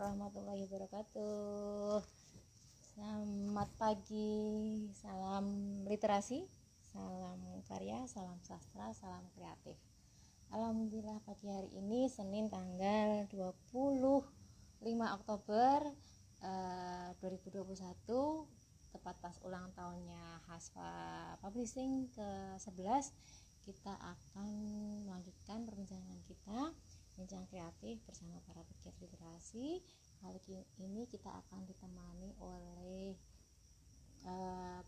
warahmatullahi wabarakatuh. Selamat pagi, salam literasi, salam karya, salam sastra, salam kreatif. Alhamdulillah pagi hari ini Senin tanggal 25 Oktober 2021, tepat pas ulang tahunnya Hasfa Publishing ke-11. Kita akan melanjutkan perbincangan kita, bincang kreatif bersama para pegiat literasi. Kali ini kita akan ditemani oleh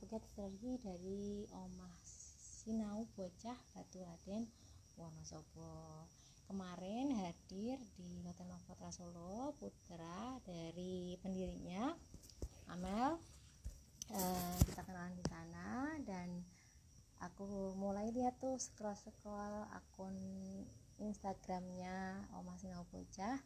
pegiat literasi dari Omah Sinau Bocah Baturaden Wonosobo. Kemarin hadir di Hotel Novotel Solo putra dari pendirinya, Amel. Kita kenalan di sana dan aku mulai lihat tuh scroll akun Instagramnya Omah Sinau Bocah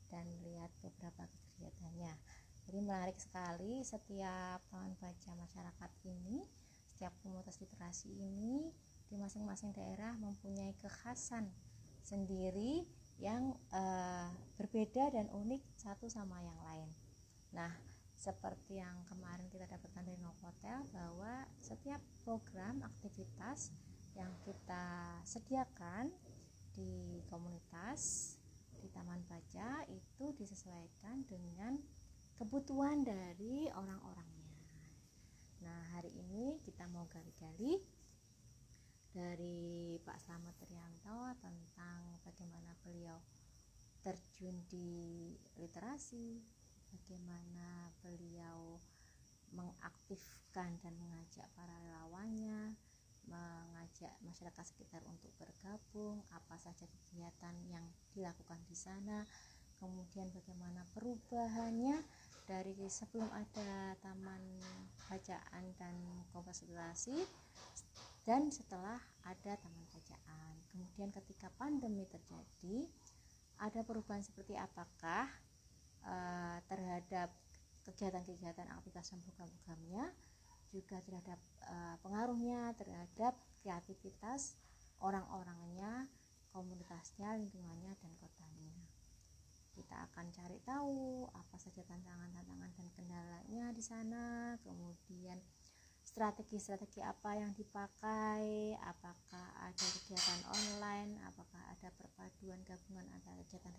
dan lihat beberapa kegiatannya. Jadi menarik sekali, setiap taman baca masyarakat ini, setiap komunitas literasi ini di masing-masing daerah mempunyai kekhasan sendiri yang berbeda dan unik satu sama yang lain. Nah, seperti yang kemarin kita dapatkan dari Novotel, bahwa setiap program aktivitas yang kita sediakan di komunitas, di taman baca itu disesuaikan dengan kebutuhan dari orang-orangnya. Nah, hari ini kita mau gali-gali dari Pak Slamet Trianto tentang bagaimana beliau terjun di literasi, bagaimana beliau mengaktifkan dan mengajak para relawannya, mengajak masyarakat sekitar untuk bergabung, apa saja kegiatan yang dilakukan di sana, kemudian bagaimana perubahannya dari sebelum ada taman bacaan dan komunitas literasi dan setelah ada taman bacaan. Kemudian ketika pandemi terjadi, ada perubahan seperti apakah terhadap kegiatan-kegiatan aktivitas dan program-programnya, juga terhadap pengaruhnya terhadap kreativitas orang-orangnya, komunitasnya, lingkungannya, dan kotanya. Kita akan cari tahu apa saja tantangan-tantangan dan kendalanya di sana, kemudian strategi-strategi apa yang dipakai, apakah ada kegiatan online, apakah ada perpaduan gabungan antara kegiatan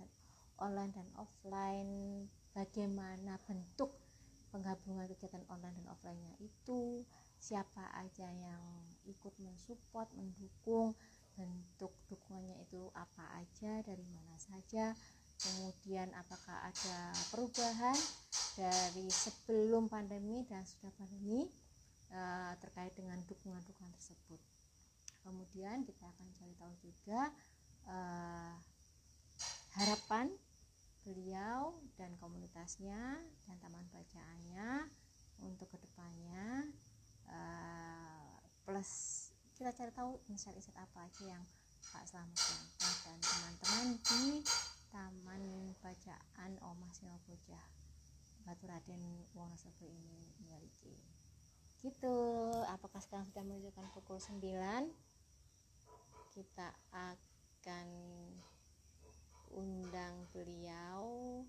online dan offline, bagaimana bentuk penggabungan kegiatan online dan offline-nya itu, siapa aja yang ikut mensupport, mendukung, bentuk dukungannya itu apa aja, dari mana saja, kemudian apakah ada perubahan dari sebelum pandemi dan sudah pandemi terkait dengan dukungan-dukungan tersebut. Kemudian kita akan cari tahu juga harapan beliau dan komunitasnya dan taman bacaannya untuk kedepannya, plus kita cari tahu insight-insight apa aja yang Pak Slamet dan teman-teman di Taman Bacaan Omah Sinau Bocah Baturaden Wonosobo ini miliki. Gitu. Apakah sekarang sudah menunjukkan pukul 9? Kita akan undang beliau.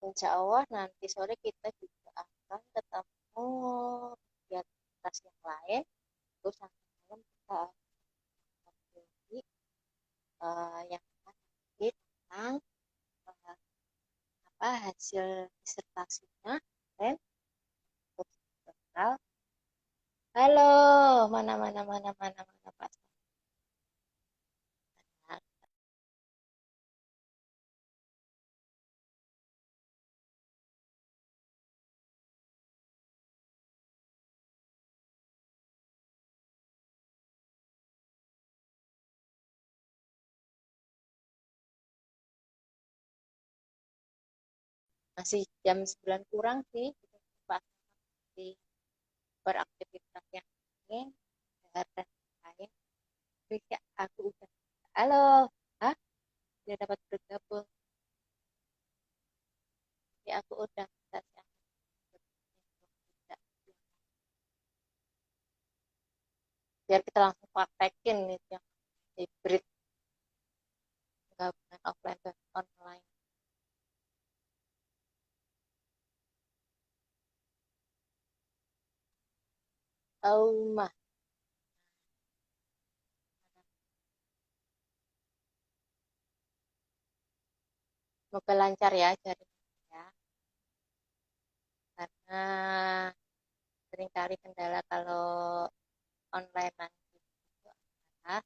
Insya Allah nanti sore kita juga akan ketemu di atas yang lain. Terus nanti malam kita akan beli yang nanti tentang hasil disertasinya dan doktoral. Halo, mana Pak. Masih jam 9 kurang sih, Pak, di beraktivitas yang lain, dan lain. Bisa aku udah, halo, tidak dapat bergabung. Jadi aku udah praktekin itu yang hybrid, gabungan offline dan online. Oh mah, semoga lancar ya jaringannya ya. Karena seringkali kendala kalau online nanti itu adalah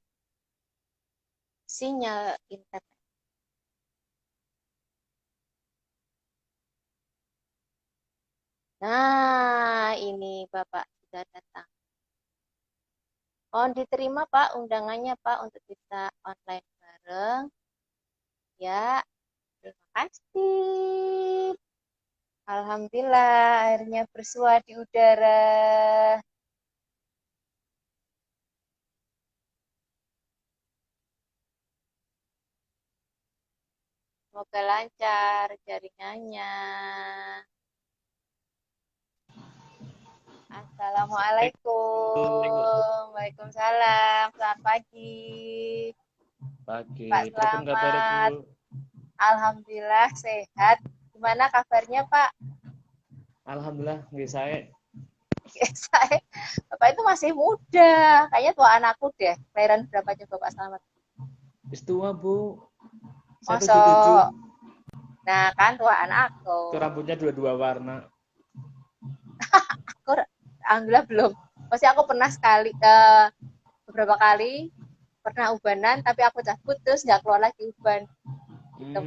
sinyal internet. Nah, ini Bapak sudah datang. Mohon diterima Pak undangannya Pak untuk kita online bareng. Ya, terima kasih. Alhamdulillah akhirnya bersua di udara. Semoga lancar jaringannya. Assalamualaikum. Waalaikumsalam. Selamat pagi. Pagi. Pak Berapa kabar, Selamat. Bu? Alhamdulillah sehat. Gimana kabarnya Pak? Alhamdulillah, nggih saya. Saya, Bapak itu masih muda. Kayaknya tua anakku deh. Kelahiran berapa coba Pak Selamat? Wis tua, Bu. Saya Mosok. 77. Nah kan tua anakku. Itu rambutnya dua-dua warna. Aku alhamdulillah belum. Masih aku pernah sekali beberapa kali pernah ubanan tapi aku cabut terus nggak keluar lagi uban. Gitu.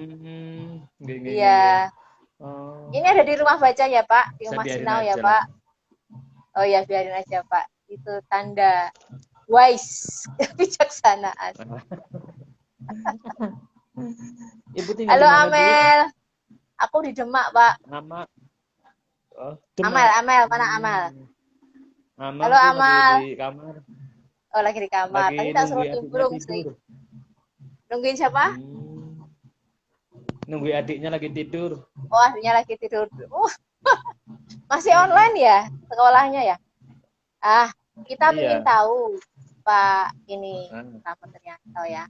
Nggih. Iya. Oh, Ini ada di rumah baca ya Pak, di saya rumah biarin Sinau ya aja lah. Pak. Oh ya biarin aja Pak. Itu tanda wise kebijaksanaan. Ibu tinggal Halo di mana, Bu? Amel, aku di Demak Pak. Nama? Oh, Amel, Demak. mana Amel? Amal Halo tuh lagi Amal. di kamar. Oh lagi di kamar. Lagi Tadi tak suruh nungguin adiknya nimbrung sih. tidur. Nungguin siapa? Nungguin adiknya lagi tidur. Oh adiknya lagi tidur. Masih online ya sekolahnya ya? Ah, kita ingin Iya. tahu Pak ini Ah, Rahmat Trianto ya.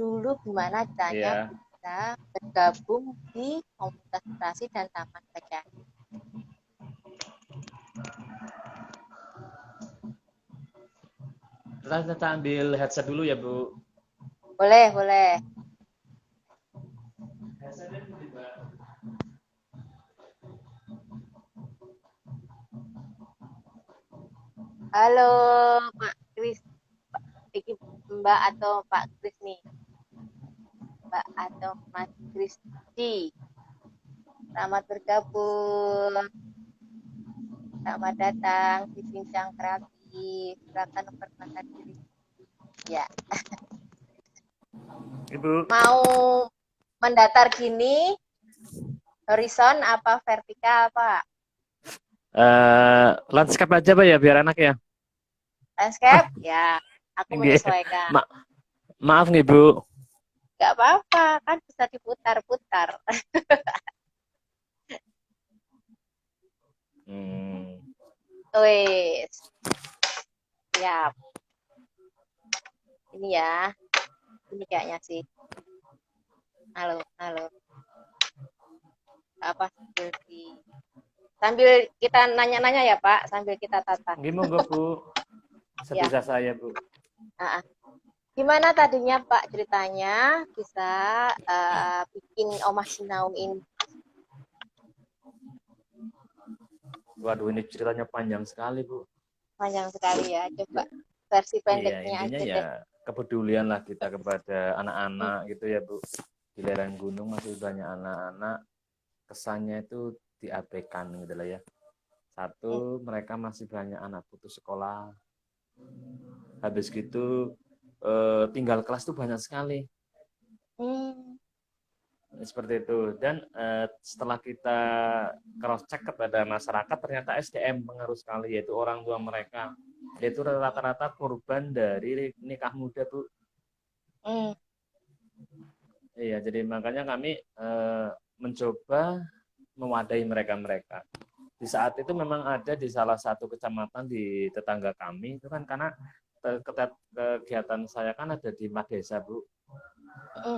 Dulu gimana caranya iya. bisa bergabung di komunitas literasi dan taman baca? Kita ambil headset dulu ya, Bu. Boleh, boleh. Headsetnya di bawah. Halo Pak Kris, Iki Mbak atau Pak Kris nih, Mbak atau Mas Kristi. Selamat bergabung. Selamat datang di Bincang Kreatif. Silakan memperkenalkan diri. Ya, Ibu. mau mendatar gini, horizon apa vertikal Pak? Landscape aja Pak ya biar enak ya. Landscape? Ya, aku Nggih. menyesuaikan. Maaf nih Bu. Gak apa-apa, kan bisa diputar-putar. Wes, siap. Ini ya, ini kayaknya sih. Halo, halo. Apa seperti sambil kita nanya-nanya ya Pak, sambil kita tata. Nggih monggo Bu. Sebisa saya Bu. Gimana tadinya Pak ceritanya bisa bikin Omah Sinau ini? Waduh ini ceritanya panjang sekali Bu. Panjang sekali ya, coba versi pendeknya Iya, intinya aja ya deh. kepedulian lah kita kepada anak-anak gitu ya Bu. Di lereng gunung masih banyak anak-anak, kesannya itu diabaikan gitu lah ya. Satu, mereka masih banyak anak putus sekolah. Habis gitu tinggal kelas tuh banyak sekali. Seperti itu. Dan setelah kita cross check kepada masyarakat, ternyata SDM pengaruh sekali, yaitu orang tua mereka. Yaitu rata-rata korban dari nikah muda Bu. Iya, jadi makanya kami mencoba mewadahi mereka-mereka. Di saat itu memang ada di salah satu kecamatan di tetangga kami itu kan, karena kegiatan saya kan ada di 4 desa, Bu.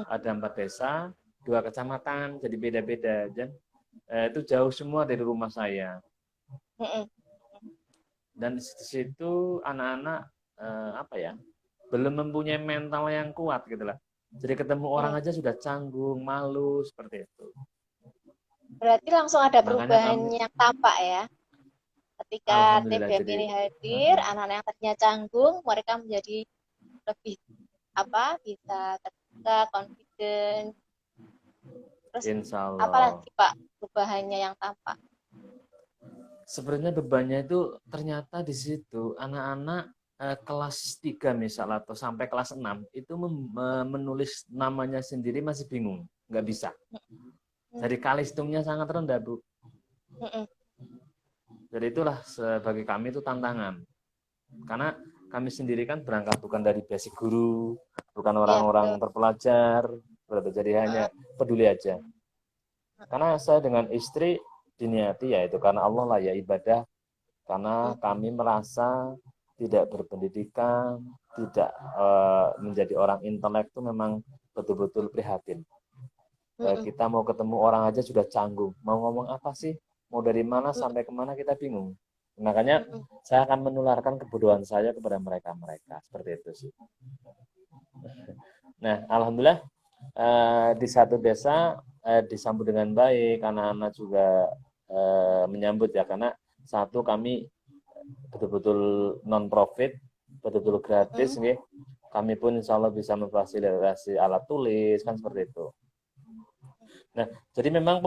Ada 4 desa, 2 kecamatan, jadi beda-beda. Dan itu jauh semua dari rumah saya. Dan di situ anak-anak belum mempunyai mental yang kuat gitu lah. Jadi ketemu orang aja sudah canggung, malu, seperti itu. Berarti langsung ada Makanya perubahan yang tampak ya. Ketika Alhamdulillah, TBM jadi ini hadir, anak-anak yang tadinya canggung, mereka menjadi lebih bisa terbuka, confident. Terus insya Allah. apalagi Pak perubahannya yang tampak? Sebenarnya bebannya itu ternyata di situ anak-anak kelas 3 misal atau sampai kelas 6 itu menulis namanya sendiri masih bingung, nggak bisa. Jadi kalistungnya sangat rendah, Bu. Jadi itulah bagi kami itu tantangan. Karena kami sendiri kan berangkat bukan dari basic guru, bukan orang-orang terpelajar, jadi hanya peduli aja. Karena saya dengan istri diniati ya itu karena Allah lah ya ibadah. Karena kami merasa tidak berpendidikan, tidak menjadi orang intelek itu memang betul-betul prihatin. Kita mau ketemu orang aja sudah canggung. Mau ngomong apa sih? Mau dari mana sampai kemana kita bingung. Makanya saya akan menularkan kebodohan saya kepada mereka-mereka. Seperti itu sih. Nah, alhamdulillah di satu desa disambut dengan baik. Anak-anak juga menyambut ya. Karena satu kami betul-betul non-profit, betul-betul gratis. Kami pun insya Allah bisa memfasilitasi alat tulis, kan seperti itu. Nah, jadi memang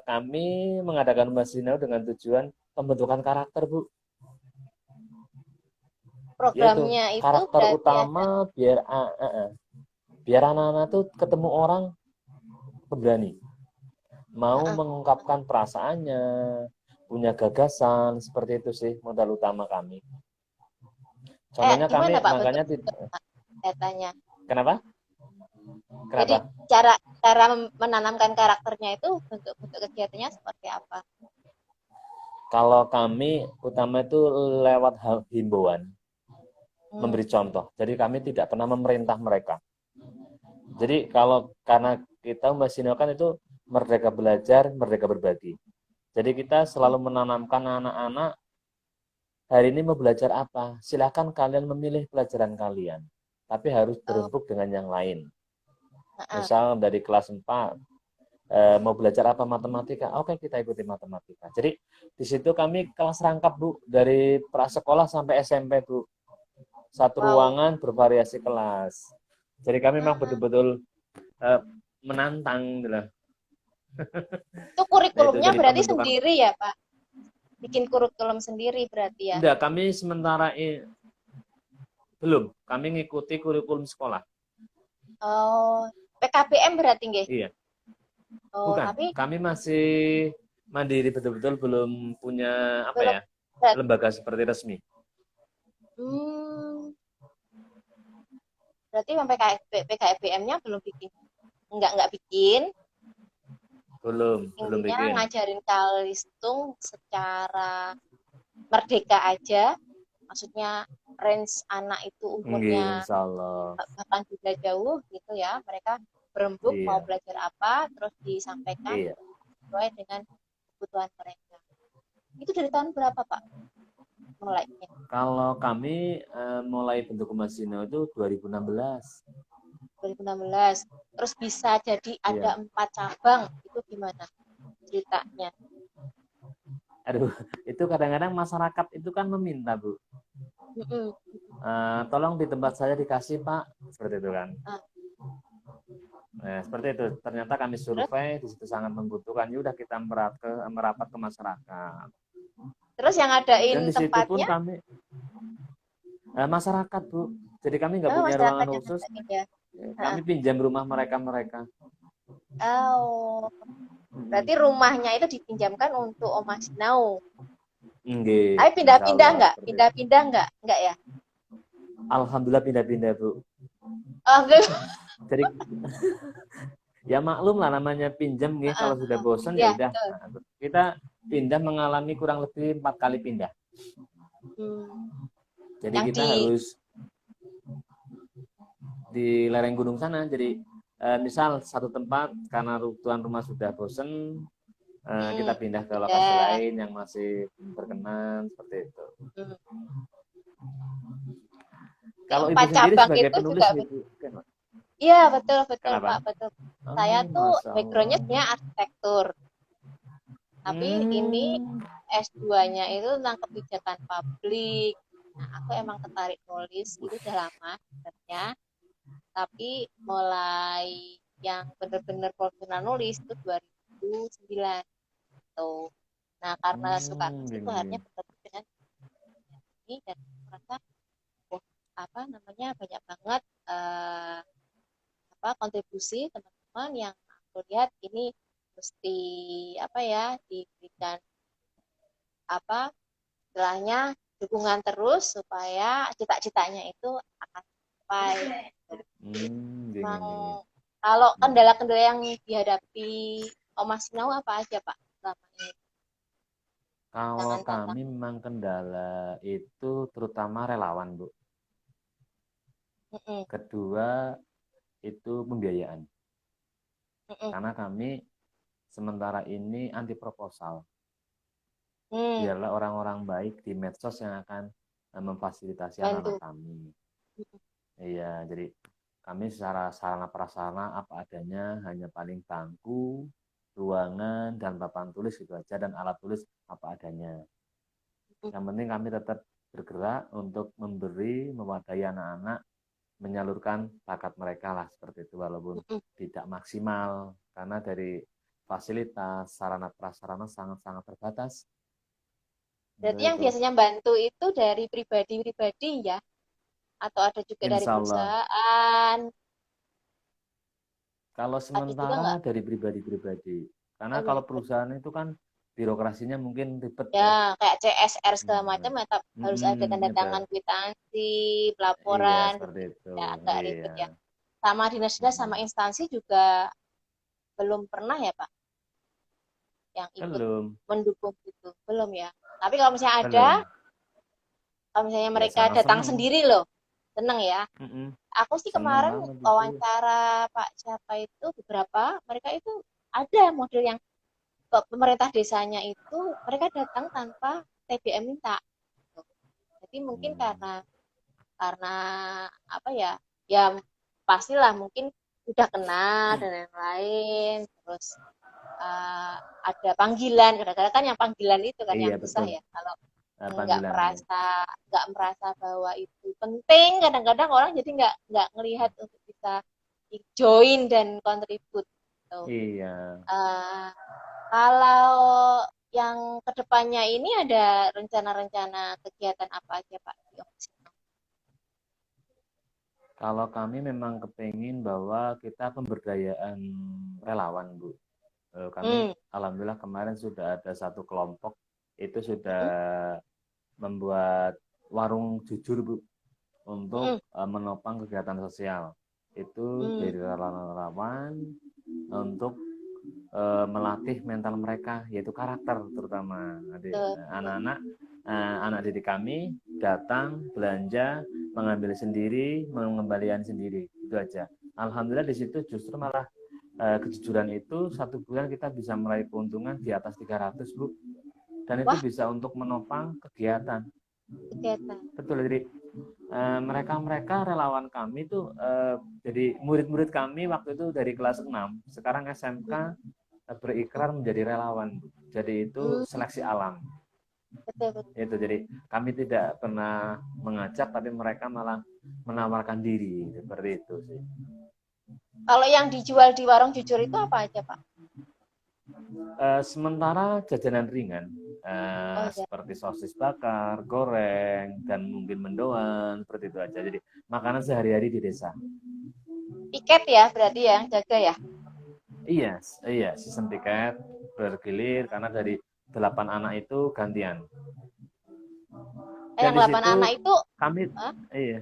kami mengadakan Lomba Sinau dengan tujuan pembentukan karakter, Bu. Programnya yaitu karakter utama biar anak-anak tuh ketemu orang pemberani, mau mengungkapkan perasaannya, punya gagasan, seperti itu sih modal utama kami. Contohnya kami makanya datanya. Kenapa? Jadi cara menanamkan karakternya itu bentuk kegiatannya seperti apa? Kalau kami utama itu lewat himbauan, memberi contoh. Jadi kami tidak pernah memerintah mereka. Jadi karena kita Mbak Sinau kan itu merdeka belajar, merdeka berbagi. Jadi kita selalu menanamkan anak-anak, hari ini mau belajar apa? Silakan kalian memilih pelajaran kalian. Tapi harus berembuk dengan yang lain. Misal dari kelas 4 mau belajar apa matematika, oke kita ikuti matematika. Jadi di situ kami kelas rangkap, Bu, dari prasekolah sampai SMP, Bu. Satu ruangan bervariasi kelas. Jadi kami memang betul-betul menantang gitu. Itu kurikulumnya berarti sendiri ya, Pak? Bikin kurikulum sendiri berarti ya? Enggak, kami sementara belum. Kami ngikuti kurikulum sekolah. Oh, PKBM berarti nggih? Iya. Oh, bukan, tapi kami masih mandiri, betul-betul belum punya lembaga seperti resmi. Berarti PKBM-nya belum bikin? Enggak bikin? Belum bikin. Ngajarin kalistung secara merdeka aja, maksudnya range anak itu umurnya bahkan juga jauh gitu ya, mereka berembuk mau belajar apa terus disampaikan sesuai dengan kebutuhan mereka. Itu dari tahun berapa, Pak, mulainya? Kalau kami mulai bentuk Lomba Sinau itu 2016. Terus bisa jadi ada 4 cabang, itu gimana ceritanya? Aduh, itu kadang-kadang masyarakat itu kan meminta, Bu. Tolong di tempat saya dikasih, Pak, seperti itu kan. Nah, seperti itu. Ternyata kami survei di situ sangat membutuhkan. Ya udah kita merapat ke masyarakat. Terus yang ngadain dan di situ tempatnya? Pun kami masyarakat, Bu. Jadi kami nggak punya ruangan khusus. Kami pinjam rumah mereka. Oh, berarti rumahnya itu dipinjamkan untuk Oma Sinau. Tapi pindah-pindah nggak? Pindah-pindah nggak ya? Alhamdulillah pindah-pindah, Bu. Jadi ya maklum lah namanya pinjam nih, kalau sudah bosan ya udah. Nah, kita pindah mengalami kurang lebih 4 kali pindah. Jadi kita harus di lereng gunung sana. Jadi misal satu tempat karena tuan rumah sudah bosen, kita pindah ke lokasi Pindah. lain yang masih berkenan seperti itu. Kalau ibu Keempat sendiri cabang sebagai itu penulis juga. nih Bu, Iya, betul betul kenapa? Pak, betul. Saya Oh, tuh Masya backgroundnya Allah. sebenarnya arsitektur, tapi ini Hmm, S2-nya itu tentang kebijakan publik. Nah, aku emang tertarik nulis itu udah lama sebenarnya, tapi mulai yang bener-bener profesional nulis itu 2009 tuh. Nah, karena suka nulis itu gini. akhirnya bertemu dengan ini dan merasa oh, apa namanya banyak banget kontribusi teman-teman yang aku lihat ini mesti apa ya diberikan apa istilahnya dukungan terus supaya cita-citanya itu akan sampai. Memang Gini. kalau kendala-kendala yang dihadapi Mas Sinau apa aja Pak selama ini? Kalau Tantangan-tantangan. kami memang kendala itu terutama relawan, Bu. Mm-mm, Kedua itu pembiayaan. mm-mm, Karena kami sementara ini anti proposal. mm, Biarlah orang-orang baik di medsos yang akan memfasilitasi anak-anak bantu. kami. Iya, jadi kami secara sarana prasarana apa adanya, hanya paling bangku, ruangan, dan papan tulis gitu aja, dan alat tulis apa adanya. Yang penting kami tetap bergerak untuk memberi, mewadai anak-anak, menyalurkan bakat mereka lah seperti itu, walaupun Mm-mm. tidak maksimal, karena dari fasilitas, sarana prasarana sangat-sangat terbatas. Berarti Untuk yang itu, biasanya bantu itu dari pribadi-pribadi ya? Atau ada juga dari insya Allah. perusahaan? Kalau Ada juga nggak? sementara dari pribadi-pribadi, karena Oh, kalau pribadi. perusahaan itu kan birokrasinya mungkin ribet Ya, ya. kayak CSR segala macam tetap harus ada Itu. tanda tangan kwitansi, Iya, pelaporan, seperti itu. ya agak Iya. ribet ya. Sama dinas-dinas sama Mm-mm. instansi juga belum pernah ya Pak yang ikut Belum, mendukung itu. Belum ya. Tapi kalau misalnya ada, belum. kalau misalnya Ya mereka sangat datang seneng. sendiri loh, seneng ya. Mm-mm. Aku sih Seneng kemarin banget itu. wawancara Pak siapa itu beberapa, mereka itu ada model yang ke pemerintah desanya itu mereka datang tanpa TBM minta. Jadi mungkin Hmm. karena apa ya? Ya pastilah mungkin udah kenal dan lain-lain. Terus ada panggilan. Kadang-kadang kan yang panggilan itu kan yang Iya susah betul. ya. Kalau Panggilan ya. nggak merasa bahwa itu penting, kadang-kadang orang jadi nggak ngelihat untuk bisa join dan kontribut. Gitu. Iya. Uh, Kalau yang kedepannya ini ada rencana-rencana kegiatan apa aja Pak di Omnisino? Kalau kami memang kepingin bahwa kita pemberdayaan relawan, Bu. Kami Hmm, alhamdulillah kemarin sudah ada satu kelompok itu sudah hmm, membuat warung jujur, Bu, untuk hmm, menopang kegiatan sosial. Itu hmm, dari relawan-relawan untuk melatih mental mereka, yaitu karakter terutama. betul. Anak-anak anak didik kami datang belanja, mengambil sendiri, mengembalikan sendiri, itu aja. Alhamdulillah di situ justru malah kejujuran itu satu bulan kita bisa meraih keuntungan di atas 300, Bu, dan itu Wah, bisa untuk menopang kegiatan. kegiatan. Betul, jadi mereka-mereka relawan kami itu jadi murid-murid kami waktu itu dari kelas 6 sekarang SMK Hmm, berikrar menjadi relawan. Jadi itu hmm, seleksi alam. betul, betul. Itu jadi kami tidak pernah mengajak, tapi mereka malah menawarkan diri seperti itu sih. Kalau yang dijual di warung jujur itu apa aja Pak? Sementara jajanan ringan Oh ya, seperti sosis bakar, goreng, dan mungkin mendoan seperti itu aja. Jadi makanan sehari-hari di desa. piket ya berarti ya yang jaga ya. Iya, iya, season tiket bergilir karena dari 8 anak itu gantian. Dan Yang di 8 situ anak itu, kami, ah, iya,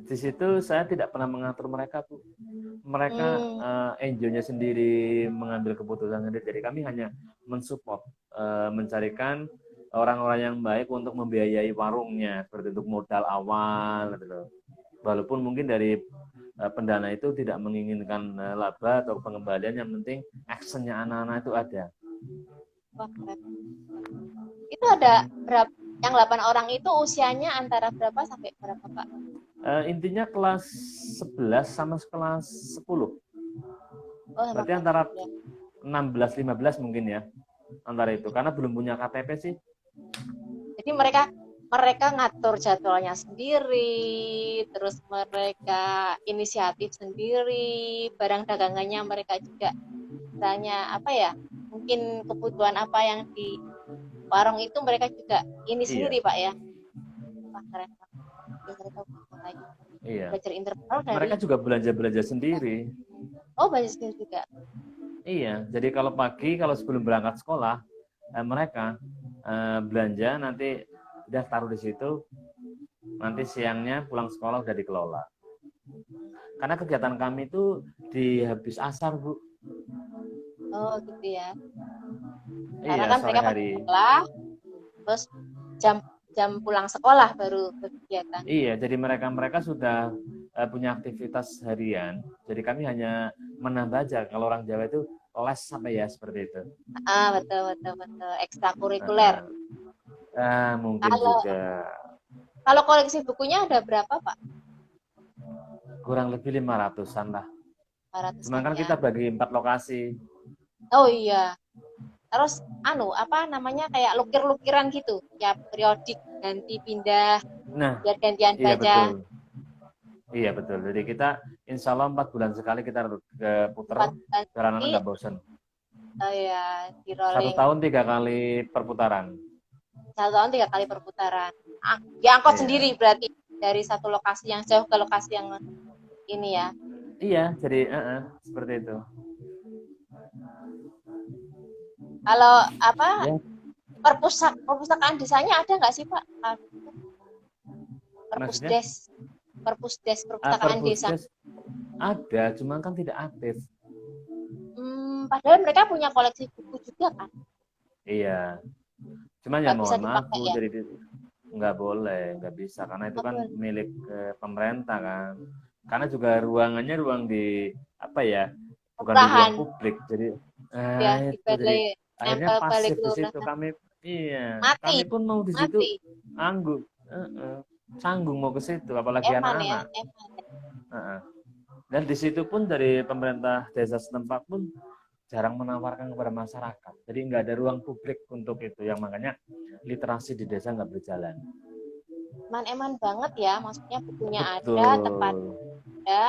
di situ saya tidak pernah mengatur mereka, Bu. Mereka hmm, enjoy-nya sendiri, mengambil keputusan sendiri. Jadi kami hanya mensupport, mencarikan orang-orang yang baik untuk membiayai warungnya, seperti untuk modal awal gitu loh. Walaupun mungkin dari pendana itu tidak menginginkan laba atau pengembalian, yang penting actionnya anak-anak itu ada. Wah, keren. Itu ada berapa? Yang 8 orang itu usianya antara berapa sampai berapa, Pak? Intinya kelas 11 sama kelas 10. Oh, sama Berarti kelas antara 11. 16-15 mungkin ya. Antara itu. Karena belum punya KTP sih. Jadi mereka ngatur jadwalnya sendiri, terus mereka inisiatif sendiri, barang dagangannya mereka juga misalnya apa ya? Mungkin kebutuhan apa yang di warung itu mereka juga ini Iya, sendiri, Pak ya. Wah, keren banget. Ya, mereka mulai iya. belajar interval dari Mereka juga belanja-belanja sendiri. belajar sendiri juga. Iya, jadi kalau pagi, kalau sebelum berangkat sekolah, mereka belanja, nanti udah taruh di situ, nanti siangnya pulang sekolah udah dikelola. Karena kegiatan kami itu di habis asar, Bu. Oh, gitu ya. Karena Iya, kan sore mereka pas hari. sekolah, terus jam jam pulang sekolah baru berkegiatan. Iya, jadi mereka sudah punya aktivitas harian. Jadi kami hanya menambah aja. Kalau orang Jawa itu les apa ya, seperti itu. Betul betul betul. Ekstrakurikuler. Mungkin Kalau juga kalau koleksi bukunya ada berapa, Pak? kurang lebih 500-an lah. Cuman 500-an kan ya. kita bagi 4 lokasi. Oh iya. Terus apa namanya kayak lukir-lukiran gitu. Ya periodik ganti pindah Nah, biar gantian iya baca. betul. Iya betul. Jadi kita insya Allah 4 bulan sekali kita ke puter, 4 bulan biar anak sekali. nggak bosen. Oh ya, di 1 rolling. tahun 3 kali perputaran. 1 tahun 3 kali perputaran. Diangkut Iya. sendiri berarti dari satu lokasi yang jauh ke lokasi yang ini ya. Iya, jadi seperti itu. Kalau apa Ya, perpustakaan desanya ada nggak sih, Pak? maksudnya Perpusdes perpustakaan desa. Perpusdes ada, cuma kan tidak aktif. Padahal mereka punya koleksi buku juga kan? Iya. Cuman ya Nggak bisa mohon maaf dipakai Bu, ya? jadi nggak boleh, nggak bisa karena itu Nggak kan boleh. milik pemerintah kan. Karena juga ruangannya ruang di apa ya? Bukan di ruang Kelurahan publik. Jadi ya di itu jadi balai akhirnya nempel balai pasif di situ kelurahan. kami. Iya, Mati, kami pun mau di situ mati. anggun, canggung mau ke situ, apalagi Eman ya, anak-anak. eman. Dan di situ pun dari pemerintah desa setempat pun jarang menawarkan kepada masyarakat. Jadi nggak ada ruang publik untuk itu, yang makanya literasi di desa nggak berjalan. Eman banget ya, maksudnya bukunya ada, tempat Betul. ada.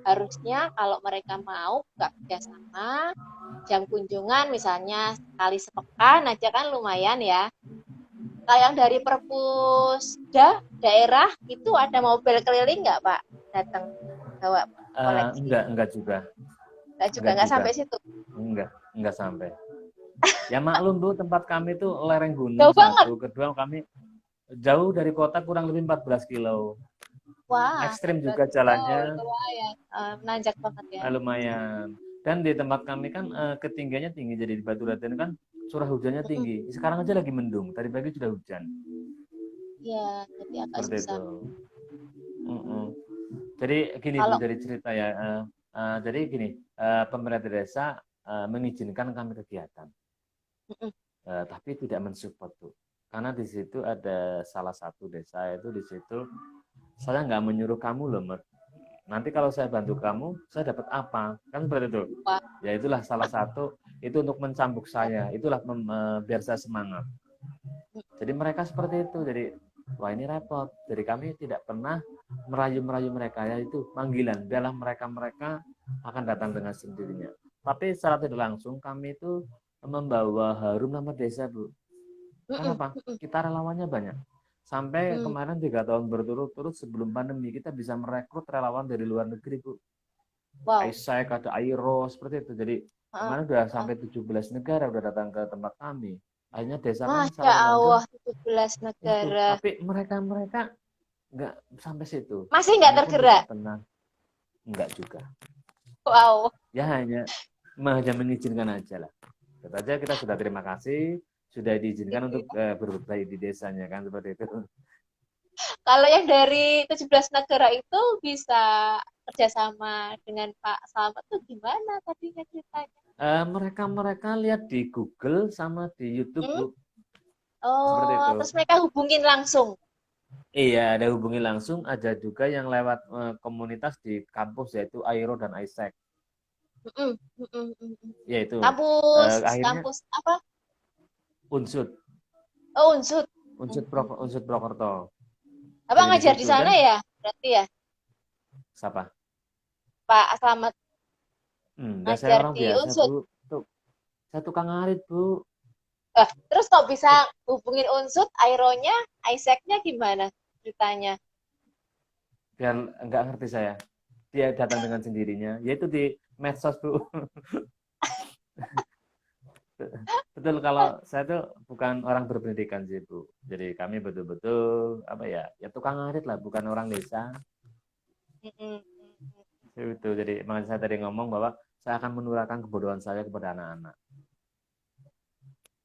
Harusnya kalau mereka mau nggak kerjasama, jam kunjungan misalnya sekali sepekan aja kan lumayan ya. Kalau yang dari perpusda daerah itu ada mobil keliling nggak, Pak? Datang bawa koleksi. Enggak juga. Nggak sampai situ. Enggak sampai. Ya maklum Bu, tempat kami itu lereng gunung Jauh banget. satu, kedua kami jauh dari kota kurang lebih 14 kilo. Wah, Ekstrim juga jalannya, lumayan. Menanjak banget ya. lumayan. Dan di tempat kami kan ketinggiannya tinggi, jadi di Batu Raden kan curah hujannya tinggi. Sekarang aja lagi mendung, tadi pagi sudah hujan. Iya, jadi agak Seperti susah. itu. Jadi gini Bu, Kalau dari cerita ya. Jadi gini, pemerintah desa mengizinkan kami kegiatan, tapi tidak mensupport Bu. Karena di situ ada salah satu desa itu di situ, saya nggak menyuruh kamu loh, Mer. Nanti kalau saya bantu kamu, saya dapat apa? Kan seperti itu. Wah. Ya itulah salah satu, itu untuk mencambuk saya. Itulah biar saya semangat. Jadi mereka seperti itu. Jadi, wah ini repot. Jadi kami tidak pernah merayu-merayu mereka. Ya itu panggilan. Biarlah mereka akan datang dengan sendirinya. Tapi secara tidak langsung, kami itu membawa harum nama desa, Bu. Kenapa? Kita relawannya banyak. Sampai kemarin 3 tahun berturut-turut sebelum pandemi kita bisa merekrut relawan dari luar negeri, Bu. wow. ISEC, ada AIRO, seperti itu. Jadi kemarin udah sampai 17 negara udah datang ke tempat kami. Akhirnya desa kan Masya saling Allah, langsung 17 itu. negara. Tapi mereka nggak sampai situ. Masih nggak tergerak? Enggak juga. Wow. Ya hanya mengizinkan aja lah. Saja kita sudah terima kasih, sudah diizinkan untuk berbaik di desanya kan seperti itu. Kalau yang dari 17 negara itu bisa kerjasama dengan Pak Slamet tuh gimana tadinya ceritanya? Mereka lihat di Google sama di YouTube, Hmm? Bu. Seperti Oh, itu. terus mereka hubungin langsung. Iya, ada hubungi langsung, ada juga yang lewat komunitas di kampus yaitu Aero dan ISEC. Mm-mm, mm-mm, mm-mm. Yaitu akhirnya Kampus apa? Unsud, Oh, Unsud. Mm-mm. Unsud Prokerto. Apa Jadi di ngajar di situ sana dan ya? Berarti ya, siapa? Pak Slamet Enggak, saya ngajar orang di biasa, Unsud. Bu. Tuh, saya tukang ngarit, Bu. Terus kok bisa hubungin Unsud, Aironya, Isaac-nya gimana ceritanya? Biar enggak ngerti saya. Dia datang dengan sendirinya, yaitu di medsos, Bu. Betul, kalau saya tuh bukan orang berpendidikan sih, Bu. Jadi kami betul-betul apa ya, ya tukang ngarit lah, bukan orang desa. Mm-mm. Itu jadi makanya saya tadi ngomong bahwa saya akan menularkan kebodohan saya kepada anak-anak.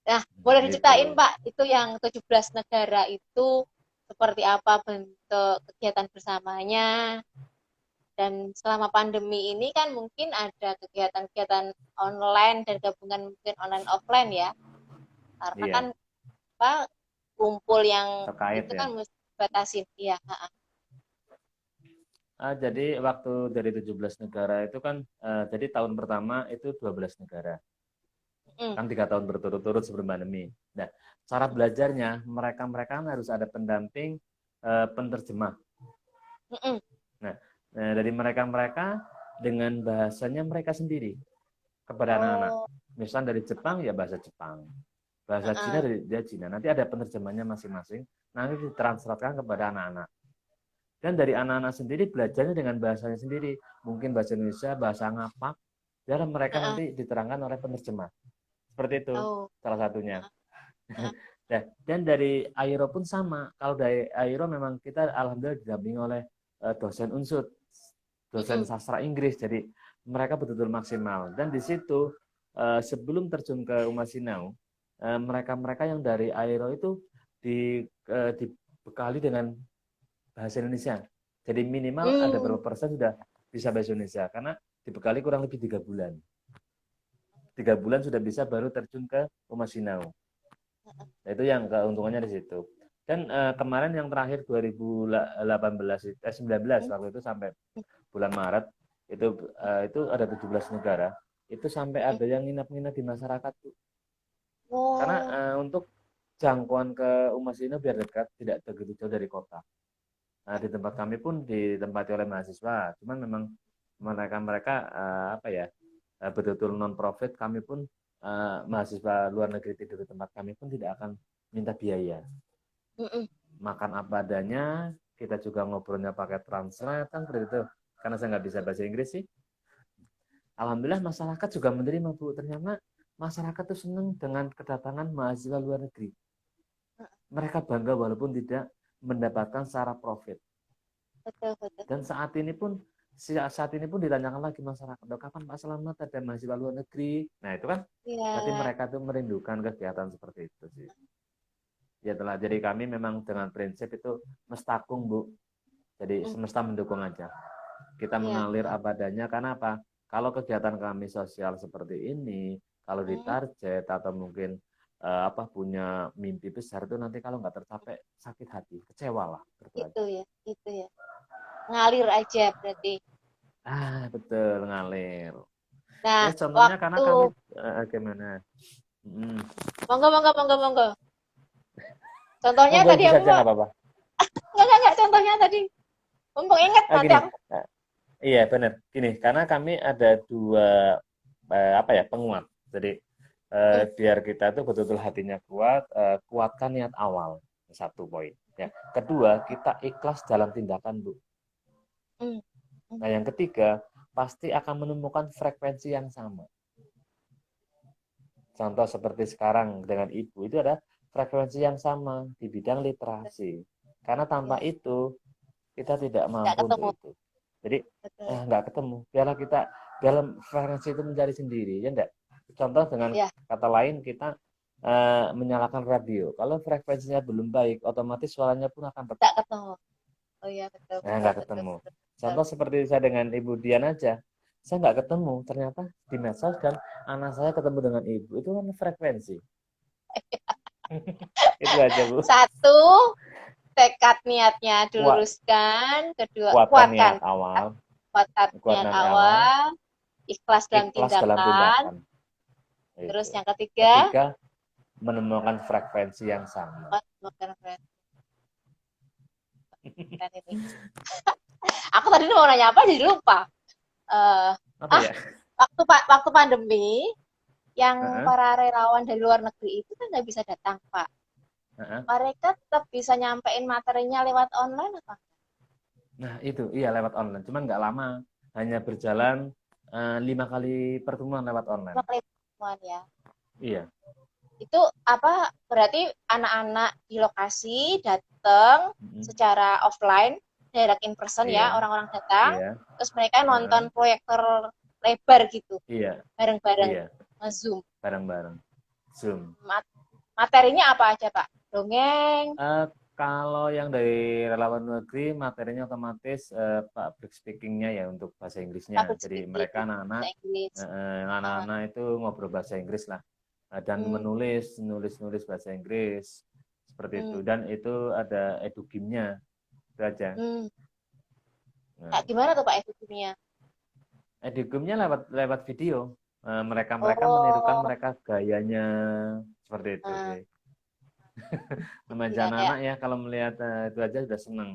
Nah, boleh diceritain Gitu. Pak, itu yang 17 negara itu seperti apa bentuk kegiatan bersamanya? Dan selama pandemi ini kan mungkin ada kegiatan-kegiatan online dan gabungan mungkin online offline ya. Karena kan Iya, apa kumpul yang terkait itu ya. kan mesti batasin. Iya, heeh. Jadi waktu dari 17 negara itu kan jadi tahun pertama itu 12 negara. Mm, Kan 3 tahun berturut-turut sebelum pandemi. Nah, cara belajarnya mereka-mereka kan harus ada pendamping penerjemah. mm, Nah, dari mereka-mereka dengan bahasanya mereka sendiri kepada anak-anak. oh, Misal dari Jepang ya bahasa Jepang. Bahasa Cina heeh, dari dia Cina. Nanti ada penerjemahnya masing-masing. Nanti ditranslatkan kepada anak-anak. Dan dari anak-anak sendiri belajarnya dengan bahasanya sendiri. Mungkin bahasa Indonesia, bahasa ngapak. Dan mereka heeh, nanti diterangkan oleh penerjemah. Seperti itu oh, salah satunya. heeh, Dan dari Airo pun sama. Kalau dari Airo memang kita alhamdulillah didampingi oleh dosen unsut, dosen mm, sastra Inggris. Jadi mereka betul-betul maksimal. Dan di situ sebelum terjun ke Umasinau, mereka-mereka yang dari Airo itu dibekali dengan bahasa Indonesia. Jadi minimal ada mm, berapa persen sudah bisa bahasa Indonesia karena dibekali kurang lebih 3 bulan. 3 bulan sudah bisa baru terjun ke Umasinau. Nah, itu yang keuntungannya di situ. Dan kemarin yang terakhir 2018 19 waktu itu sampai bulan Maret itu ada 17 negara. Itu sampai mm. ada yang nginap-nginap di masyarakat tuh. Karena Oh, untuk jangkauan ke Umasinau biar dekat, tidak begitu jauh dari kota. Nah, di tempat kami pun ditempati oleh mahasiswa. Cuman memang mereka-mereka apa ya betul-betul non profit. Kami pun mahasiswa luar negeri tidur di tempat kami pun tidak akan minta biaya. mm, Makan apa adanya. Kita juga ngobrolnya pakai translate kan seperti itu. Karena saya nggak bisa bahasa Inggris sih. Alhamdulillah masyarakat juga menerima, Bu. Ternyata masyarakat tuh senang dengan kedatangan mahasiswa luar negeri. Mereka bangga walaupun tidak mendapatkan secara profit. betul betul. Dan saat ini pun ditanyakan lagi masyarakat, kapan Pak Selamat ada mahasiswa luar negeri? Nah itu kan berarti Iya, mereka tuh merindukan kegiatan seperti itu sih. Ya telah, jadi kami memang dengan prinsip itu mestakung, Bu. Jadi mm, semesta mendukung aja. Kita iya, mengalir apa adanya karena apa? Kalau kegiatan kami sosial seperti ini, kalau mm, ditarget atau mungkin apa punya mimpi besar itu nanti kalau nggak tercapai sakit hati, kecewa lah, gitu aja. itu ya, ngalir aja berarti. Betul ngalir. Nah, Ya, contohnya karena waktu kami gimana? Hmm. monggo monggo monggo monggo. Contohnya Monggo tadi ibu apa saja Pak? nggak apa-apa. Enggak, contohnya tadi. Mumpung inget nanti Gini, aku. eh, iya benar. Gini, karena kami ada dua apa ya penguat. Jadi Mm, biar kita tuh betul-betul hatinya kuat, kuatkan niat awal. Satu poin. Ya. Kedua, kita ikhlas dalam tindakan, Bu. mm, Nah, mm. yang ketiga, pasti akan menemukan frekuensi yang sama. Contoh seperti sekarang dengan ibu itu ada frekuensi yang sama di bidang literasi. Karena tanpa Ya, itu kita tidak nggak mampu untuk ketemu. itu. Jadi Betul. nggak ketemu. Biarlah kita dalam frekuensi itu mencari sendiri, ya enggak. Contoh dengan Ya, kata lain kita menyalakan radio. Kalau frekuensinya belum baik, otomatis suaranya pun akan Nggak retak. ketemu. Oh iya, betul, Nah, betul, nggak betul, ketemu. betul, betul. Contoh seperti saya dengan Ibu Dian aja. Saya nggak ketemu. Ternyata di medsos dan anak saya ketemu dengan ibu. Itu kan frekuensi. Itu aja, Bu. Satu, tekad niatnya Kuat, diluruskan. Kedua, kuatan niat kuatkan awal, kuatkan niat kuatan awal, awal, ikhlas dalam ikhlas dalam tindakan. tindakan. Terus Itu. yang ketiga, Ketiga, menemukan frekuensi yang sama. bukan friend ini. Aku tadi mau nanya apa jadi lupa. Eh, Apa ya? waktu pandemi yang Heeh, para relawan dari luar negeri itu kan nggak bisa datang, Pak. heeh. Mereka tetap bisa nyampein materinya lewat online apa? Nah, itu iya lewat online. Cuman nggak lama, hanya berjalan 5 kali pertemuan lewat online. Pertemuan ya. Iya. Itu apa berarti anak-anak di lokasi datang Mm-mm. secara offline, direct in person ya, Iya, orang-orang datang, iya, terus mereka heeh, nonton proyektor lebar gitu, iya, bareng-bareng, iya, Zoom. bareng-bareng. Zoom. Materinya apa aja, Pak? Dongeng, Eh, Kalau yang dari relawan negeri, materinya otomatis public speaking-nya ya untuk bahasa Inggrisnya. public Jadi speaking, mereka anak-anak, bahasa Inggris. Uh, anak-anak itu ngobrol bahasa Inggris lah. Dan hmm, nulis bahasa Inggris seperti itu. hmm, Dan itu ada edukimnya, itu aja. hmm. Nah, Nah, gimana tuh Pak edukasinya? edukimnya lewat lewat video. Mereka menirukan Oh, mereka gayanya seperti itu uh, sih. Remaja ya kayak anak-anak ya kalau melihat itu aja sudah senang.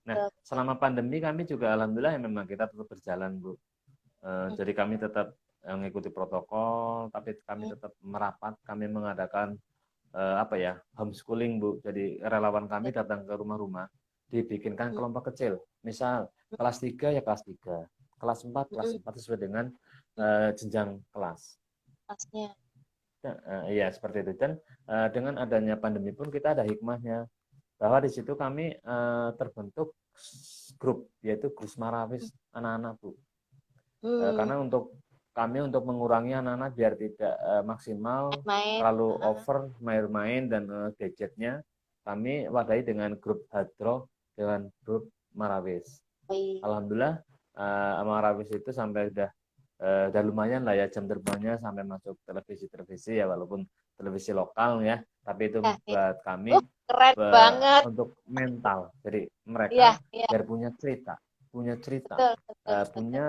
Nah, selama pandemi kami juga alhamdulillah ya memang kita tetap berjalan, Bu. hmm, Jadi kami tetap mengikuti protokol, tapi kami hmm, tetap merapat, kami mengadakan apa ya, homeschooling, Bu. Jadi relawan kami datang ke rumah-rumah, dibikinkan hmm, kelompok kecil. Misal kelas 3 ya kelas 3, kelas hmm, 4 sesuai dengan hmm, jenjang kelas. pasnya. Iya, seperti itu. Dan dengan adanya pandemi pun kita ada hikmahnya bahwa di situ kami terbentuk grup, yaitu Gus Hmm, Marawis anak-anak, Bu. hmm, Karena untuk mengurangi anak-anak biar tidak maksimal main. terlalu over main-main dan gadgetnya, kami wadahi dengan grup Hadroh dengan grup Marawis. Baik. Alhamdulillah Marawis itu sampai udah lumayan lah ya jam terbangnya sampai masuk televisi ya, walaupun televisi lokal ya, tapi itu Ya, ya. buat kami Keren banget. untuk mental. Jadi mereka Iya, iya, biar punya cerita, betul, betul, betul. punya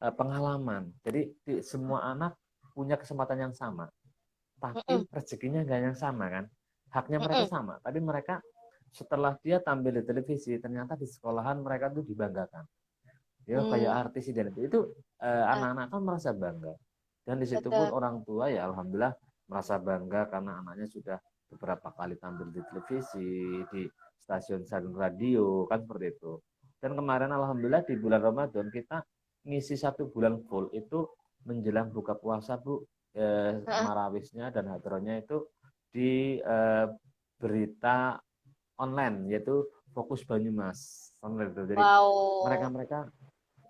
pengalaman. Jadi semua anak punya kesempatan yang sama, Mm-mm, tapi rezekinya nggak yang sama kan. Haknya mereka mm-mm. sama, tapi mereka setelah dia tampil di televisi, ternyata di sekolahan mereka tuh dibanggakan. Ya kayak Hmm, artis dan itu ah, anak-anak kan merasa bangga. Dan di situ pun betul. orang tua ya alhamdulillah merasa bangga karena anaknya sudah beberapa kali tampil di televisi, di stasiun-stasiun radio, kan seperti itu. Dan kemarin alhamdulillah di bulan Ramadan kita ngisi 1 bulan full itu menjelang buka puasa, Bu. Ah, Marawisnya dan hadronya itu di berita online yaitu Fokus Banyumas online itu. Jadi wow. mereka-mereka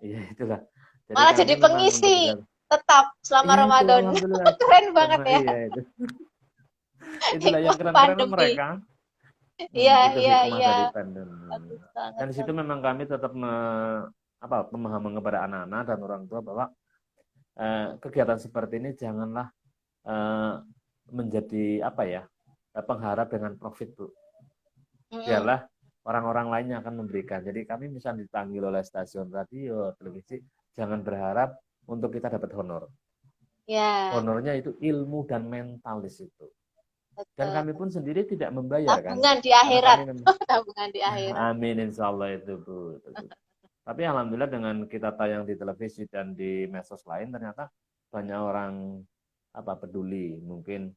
iya itulah. Jadi Malah kami jadi memang untuk pengisi bisa tetap selama iya itu Ramadan. alhamdulillah Keren banget karena ya. iya itu itulah yang Hikmah keren-keren pandemi. mereka. Iya, Itu iya, hikmah iya. dari pandemi. Bagus Dan banget, di situ bagus. memang kami tetap pemahaman kepada anak-anak dan orang tua bahwa kegiatan seperti ini janganlah eh, menjadi pengharap dengan profit, Bu. Mm-mm. Biarlah orang-orang lainnya akan memberikan. Jadi kami misalnya dipanggil oleh stasiun radio, televisi, jangan berharap untuk kita dapat honor. Ya, Honornya itu ilmu dan mental di situ. Dan betul. kami pun sendiri tidak membayar kan, Tabungan di karena akhirat. kami memang Tabungan di akhirat. amin insya Allah itu, Bu. Tapi alhamdulillah dengan kita tayang di televisi dan di medsos lain ternyata banyak orang peduli, mungkin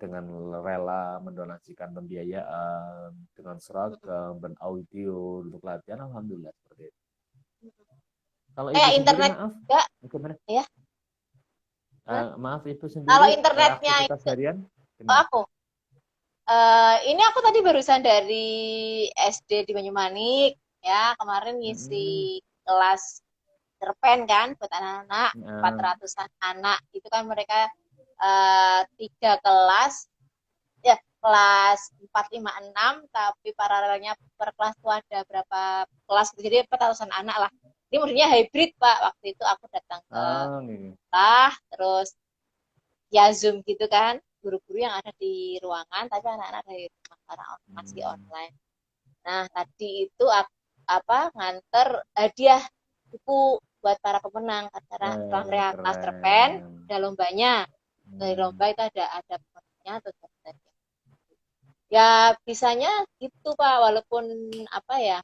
dengan rela mendonasikan pembiayaan dengan seragam dan audio untuk latihan, alhamdulillah seperti itu. Kalau ibu sendiri Internet maaf, juga gimana? ya. Maaf ibu Kalau sendiri internetnya aktivitas itu harian oh, gimana? aku ini aku tadi barusan dari SD di Banyumanik ya, kemarin Mm-mm. ngisi kelas cerpen kan buat anak-anak, Nah, 400-an anak. Itu kan mereka tiga kelas, ya kelas 4, 5, 6, tapi paralelnya per kelas itu ada berapa kelas, jadi 400-an anak lah. Ini maksudnya hybrid Pak, waktu itu aku datang ke Oh, gitu. sekolah, terus ya Zoom gitu kan, guru-guru yang ada di ruangan, tapi anak-anak dari rumah karena masih online. Nah, tadi itu nganter hadiah buku buat para pemenang karena dalam real kelas cerpen Keren. ada lombanya. Dari Hmm. lomba itu ada pemenangnya atau daftarnya. Ya bisanya gitu Pak, walaupun apa ya,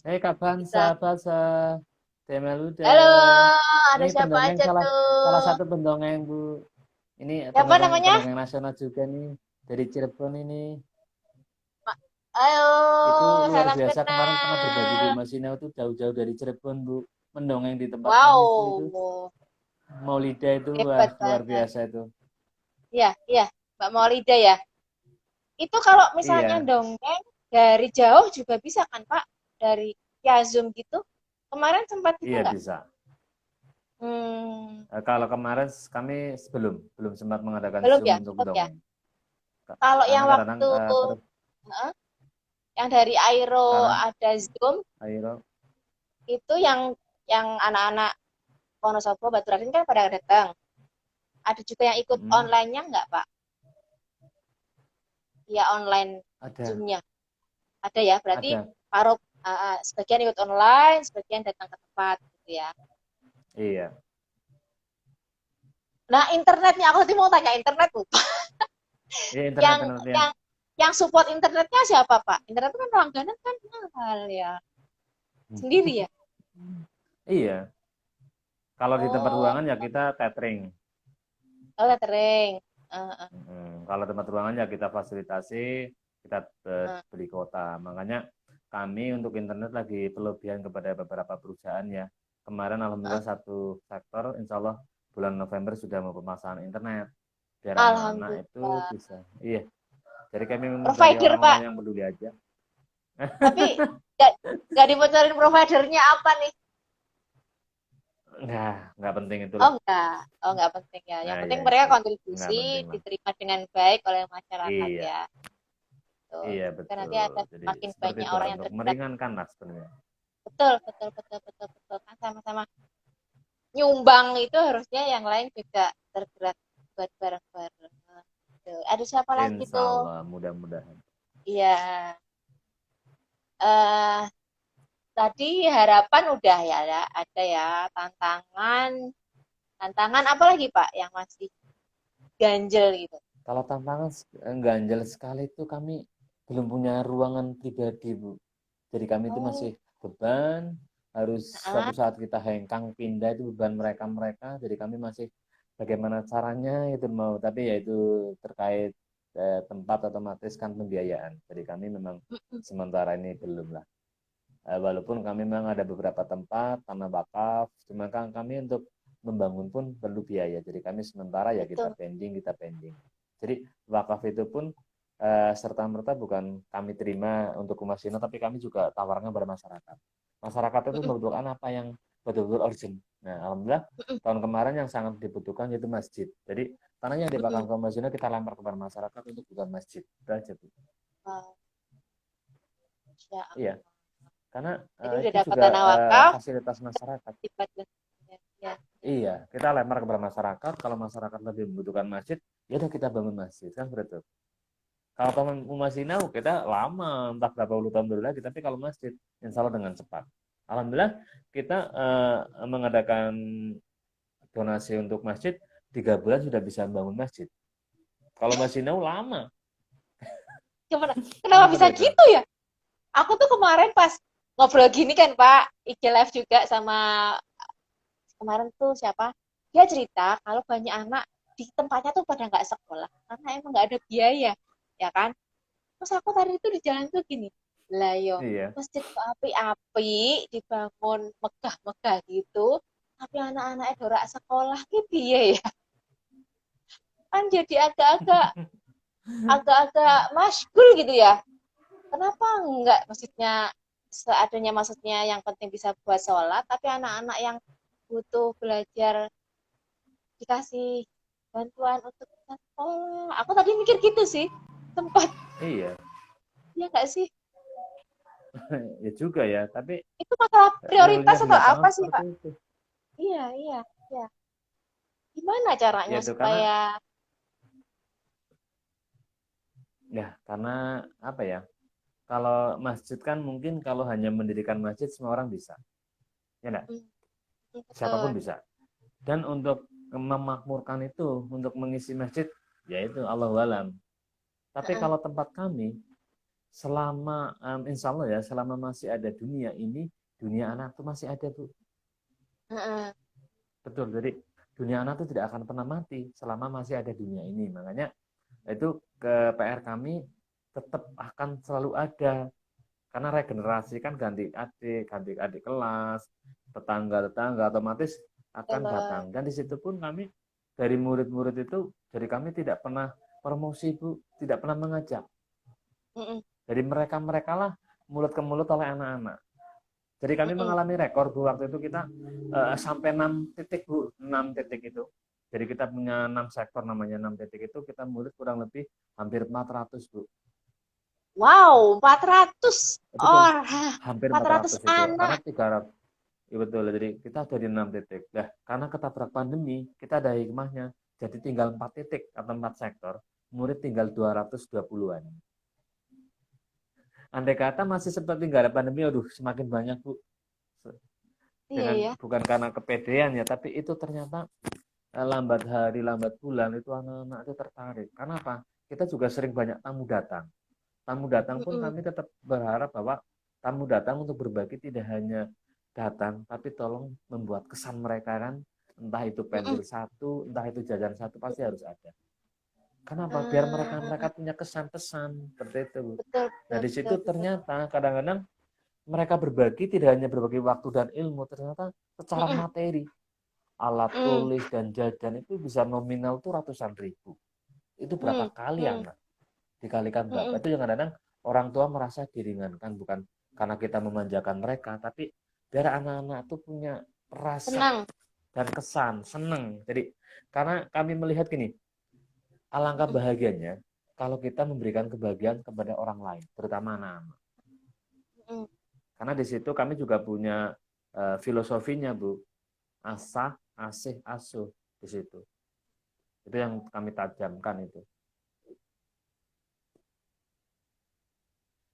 Hei Kak kita Bansa, Temeluda. halo, ada Ini siapa pendongeng aja salah tuh? satu pendongeng Bu. Ini Siapa namanya? pendongeng nasional juga nih dari Cirebon ini. Ayo, Itu luar salam biasa kemarin pernah berbagi di kenal. Masina itu jauh-jauh dari Cirebon Bu. Mendongeng di tempat kami Bu itu. Wow, Maulida itu wah hebat luar banget. biasa itu. Iya, iya, Mbak Maulida ya. Itu kalau misalnya Iya, dongeng dari jauh juga bisa kan Pak? Dari ya Zoom gitu. Kemarin sempat gitu iya nggak? bisa. Hmm, Kalau kemarin kami belum sempat mengadakan belum Zoom ya, untuk belum ya. dongeng. Kalau Karena yang kadang-kadang waktu yang dari Airo karena ada Zoom, akhirnya itu yang anak-anak Wonosobo Baturadin kan pada datang. Ada juga yang ikut mm, online-nya nggak Pak? Ya online ada Zoom-nya. Ada ya, berarti ada paruh sebagian ikut online, sebagian datang ke tempat gitu ya. iya. Nah, internetnya aku tadi mau tanya internet lupa. Iya internet Yang internet yang yang support internetnya siapa Pak? Internet kan langganan kan mahal ya. Sendiri ya? Iya. Kalau di tempat Oh, ruangan ya kita tethering. oh tethering. Uh, Kalau tempat ruangan ya kita fasilitasi, kita uh. beli kuota. Makanya kami untuk internet lagi kelebihan kepada beberapa perusahaan ya. Kemarin alhamdulillah satu sektor, insya Allah bulan November sudah mau pemasangan internet. Biar anak-anak itu Alhamdulillah. bisa. Iya. Jadi kami memang dari Provider orang-orang Pak, yang peduli aja. tapi nggak dibocorin providernya apa nih? Nggak penting Oh itulah. enggak, oh enggak penting ya. Yang Nah penting ya mereka itu. Nggak kontribusi penting lah. diterima dengan baik oleh masyarakat Iya. ya. Tuh. Iya Kan nanti betul. ada Jadi makin seperti banyak itulah orang yang untuk tergerak. meringankan lah sebenarnya. Betul, betul, betul, betul, betul. Kan sama-sama nyumbang itu harusnya yang lain juga tergerak buat bareng-bareng. Tuh. Ada siapa lagi Insya tuh? Allah mudah-mudahan. Iya. Eh, tadi harapan udah ya, ada ya tantangan, tantangan apa lagi Pak yang masih ganjel gitu? Kalau tantangan ganjel sekali itu kami belum punya ruangan pribadi, Bu. Jadi kami itu masih Oh, beban, harus suatu nah, saat kita hengkang pindah itu beban mereka-mereka. Jadi kami masih bagaimana caranya itu mau, tapi ya itu terkait tempat otomatis kan pembiayaan. Jadi kami memang sementara ini belum lah. Walaupun kami memang ada beberapa tempat tanah wakaf, cuma kan kami untuk membangun pun perlu biaya. Jadi kami sementara ya betul. kita pending. Jadi wakaf itu pun serta merta bukan kami terima untuk Kumasino, tapi kami juga tawarkan pada masyarakat. Masyarakat itu membutuhkan apa yang betul-betul urgent. Nah, alhamdulillah tahun kemarin yang sangat dibutuhkan yaitu masjid. Jadi tanahnya yang dipakai Kumasino kita lempar kepada masyarakat untuk bukan masjid. Itu aja, Bu. Wow, Masya Iya. Allah. Karena Jadi udah itu dapat juga tanah wakaf, fasilitas masyarakat. tiba ya. Iya, kita lempar kepada masyarakat. Kalau masyarakat lebih membutuhkan masjid, ya udah kita bangun masjid kan seperti itu. Kalau taman Umasinau kita lama, entah berapa puluh tahun dulu lagi. Tapi kalau masjid, insya Allah dengan cepat. Alhamdulillah kita mengadakan donasi untuk masjid 3 bulan sudah bisa bangun masjid. Kalau Masinau lama, Gimana? Kenapa bisa seperti itu. gitu ya? Aku tuh kemarin pas ngobrol gini kan Pak, IG live juga sama kemarin tuh siapa? Dia cerita kalau banyak anak di tempatnya tuh pada nggak sekolah karena emang nggak ada biaya, ya kan? Terus aku tadi itu di jalan tuh gini, lah yo, Iya. masjid kok api-api dibangun megah-megah gitu, tapi anak-anak ora sekolah ki piye ya? Kan jadi agak-agak masyghul gitu ya. Kenapa enggak maksudnya seadanya maksudnya yang penting bisa buat sholat, tapi anak-anak yang butuh belajar dikasih bantuan untuk Oh, aku tadi mikir gitu sih. Sempat, Iya, ya nggak sih? ya juga ya. Tapi Itu masalah realita prioritas di atau lapangan apa sih, seperti Pak? itu. Iya, iya, iya. Gimana caranya Ya itu karena supaya karena apa ya? Kalau masjid kan mungkin kalau hanya mendirikan masjid semua orang bisa. Ya enggak? hmm, betul. Siapapun bisa. Dan untuk memakmurkan itu, untuk mengisi masjid, yaitu Allahu alam. Tapi Heeh, kalau tempat kami, selama insya Allah ya, selama masih ada dunia ini, dunia anak itu masih ada, Bu. heeh, Betul. Jadi dunia anak itu tidak akan pernah mati selama masih ada dunia ini. Makanya itu ke PR kami tetap akan selalu ada. Karena regenerasi kan ganti adik kelas, tetangga-tetangga otomatis akan datang. betul. Dan di situ pun kami dari murid-murid itu, dari kami tidak pernah promosi, Bu, tidak pernah mengajak. Mm-mm, Dari mereka-mereka lah mulut ke mulut oleh anak-anak. Jadi kami mm-mm. mengalami rekor, Bu, waktu itu kita sampai 6 titik, Bu, 6 titik itu. Jadi kita punya 6 sektor, namanya 6 titik itu, kita murid kurang lebih hampir 400, Bu. Wow, 400 Betul, orang, hampir 400 400 itu. Karena anak. 300, ya betul. Jadi kita dari 6 titik. Nah, karena ketabrak pandemi, kita ada hikmahnya. Jadi tinggal 4 titik atau 4 sektor, murid tinggal 220-an. Andai kata masih seperti nggak ada pandemi, aduh semakin banyak, Bu. Iya, Dengan ya. bukan karena kepedean ya, tapi itu ternyata lambat hari, lambat bulan itu anak-anak itu tertarik. Karena apa? Kita juga sering banyak tamu datang. Tamu datang pun Mm-mm, kami tetap berharap bahwa tamu datang untuk berbagi tidak hanya datang, tapi tolong membuat kesan mereka kan. Entah itu mm-mm. pensil satu, entah itu jajan satu, pasti harus ada. Kenapa? Biar mereka Ah, punya kesan pesan seperti itu. betul, Nah, betul, di situ betul, betul. ternyata kadang-kadang mereka berbagi tidak hanya berbagi waktu dan ilmu, ternyata secara Mm-mm, materi, alat mm, tulis dan jajan itu bisa nominal tuh ratusan ribu. Itu berapa mm, kali mm, anak? Dikalikan berapa? mm-mm. Itu yang kadang-kadang orang tua merasa diringankan, bukan karena kita memanjakan mereka, tapi biar anak-anak itu punya rasa Senang. dan kesan, seneng. Jadi karena kami melihat gini, alangkah Mm, bahagianya kalau kita memberikan kebahagiaan kepada orang lain, terutama anak-anak. mm. Karena di situ kami juga punya filosofinya, Bu. Asah, asih, asuh di situ. Itu yang kami tajamkan itu.